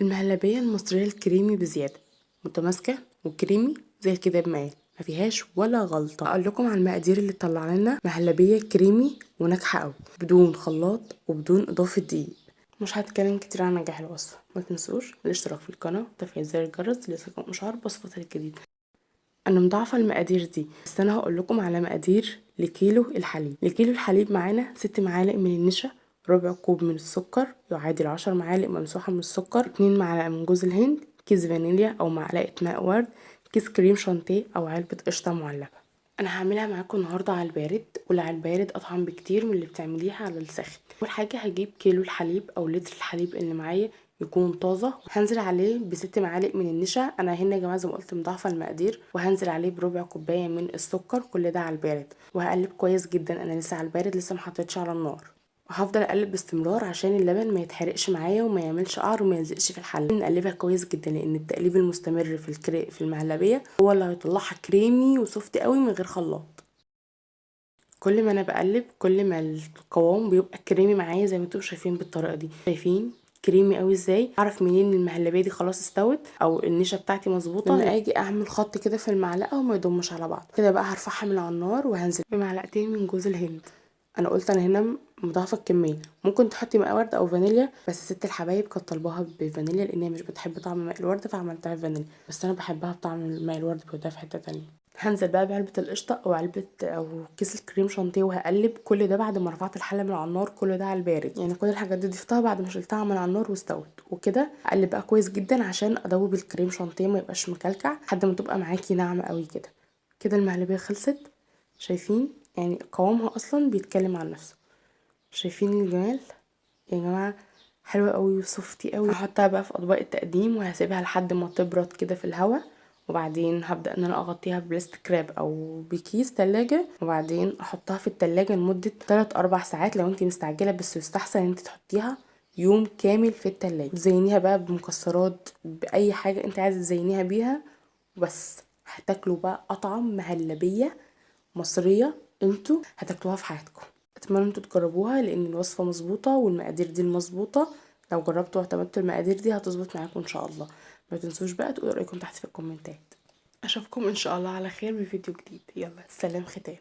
المهلبية المصرية الكريمي بزيادة، متماسكة وكريمي زي الكداب معاك، ما فيهاش ولا غلطة. اقول لكم على المقادير اللي تطلع لنا مهلبية كريمي وناجحة قوي بدون خلاط وبدون اضافة دقيق. مش هتكلم كتير عن نجاح الوصفة، ما تنسوش الاشتراك في القناة وتفعيل زر الجرس ليصلكم اشعار بوصفاتي الجديدة. انا مضاعفه المقادير دي، بس انا هقول لكم على مقادير لكيلو الحليب. لكيلو الحليب معانا 6 معالق من النشا، ربع كوب من السكر يعادل 10 معالق ممسوحه من السكر، 2 معلقه من جوز الهند، كيس فانيليا او معلقه ماء ورد، كيس كريم شانتيه او علبه قشطه معلبه. انا هعملها معاكم النهارده على البارد، واللي على البارد اطعم بكتير من اللي بتعمليها على الساخن. اول حاجه هجيب كيلو الحليب او لتر الحليب اللي معايا يكون طازه، هنزل عليه ب6 معالق من النشا. انا هنا يا جماعه زي ما قلت مضاعفه المقادير، وهنزل عليه بربع كوبايه من السكر، كل ده على البارد، وهقلب كويس جدا. انا لسه على البارد، لسه ما حطيتش على النار، وهفضل اقلب باستمرار عشان اللبن ما يتحرقش معايا وما يعملش قعر وما يلزقش في الحله. نقلبها كويس جدا لان التقليب المستمر في المهلبيه هو اللي هيطلعها كريمي وسوفتي قوي من غير خلاط. كل ما انا بقلب كل ما القوام بيبقى كريمي معايا زي ما انتم شايفين بالطريقه دي. شايفين كريمي قوي ازاي؟ اعرف منين ان المهلبيه دي خلاص استوت او النشا بتاعتي مظبوطه؟ لما اجي اعمل خط كده في المعلقه وما يضمش على بعض كده، بقى هرفعها من على النار وهنزل بمعلقتين من جوز الهند. انا قلت انا هنا مضاعفه الكميه، ممكن تحطي ماء ورد او فانيليا، بس ست الحبايب كانت طالباها بفانيليا لان هي مش بتحب طعم ماء الورد فعملتها بفانيليا، بس انا بحبها بطعم ماء الورد، بيوديها في حته تانية. هنزل بقى بعلبة القشطة او علبة او كيس الكريم شانتيه، وهقلب كل ده بعد ما رفعت الحلة من على النار، كل ده على البارد. يعني كل الحاجات دي ضفتها بعد ما شلتها من على النار واستوت، وكده اقلب بقى كويس جدا عشان ادوب الكريم شانتيه ما يبقاش مكلكع لحد ما تبقى معاكي ناعمة قوي كده. كده المهلبية خلصت. شايفين يعني قوامها اصلا بيتكلم عن نفسه؟ شايفين الجمال يا جماعة؟ حلوة قوي وسوفتي قوي. هحطها بقى في اطباق التقديم وهسيبها لحد ما تبرد كده في الهواء، وبعدين هبدأ ان انا اغطيها بلاستيك راب او بكيس تلاجة، وبعدين احطها في التلاجة لمدة 3-4 ساعات لو انتي مستعجلة، بس يستحسن ان انتي تحطيها يوم كامل في التلاجة. تزينيها بقى بمكسرات، باي حاجة انتي عايزة تزينيها بيها، وبس هتاكلوا بقى اطعم مهلبية مصرية انتوا هتاكلوها في حياتكم. اتمنى انتوا تجربوها لان الوصفة مظبوطة والمقادير دي المظبوطة. لو جربتوا واعتمدتوا المقادير دي هتظبط معاكم ان شاء الله. ما تنسوش بقى تقولوا رايكم تحت في الكومنتات. اشوفكم ان شاء الله على خير بفيديو جديد. يلا سلام ختام.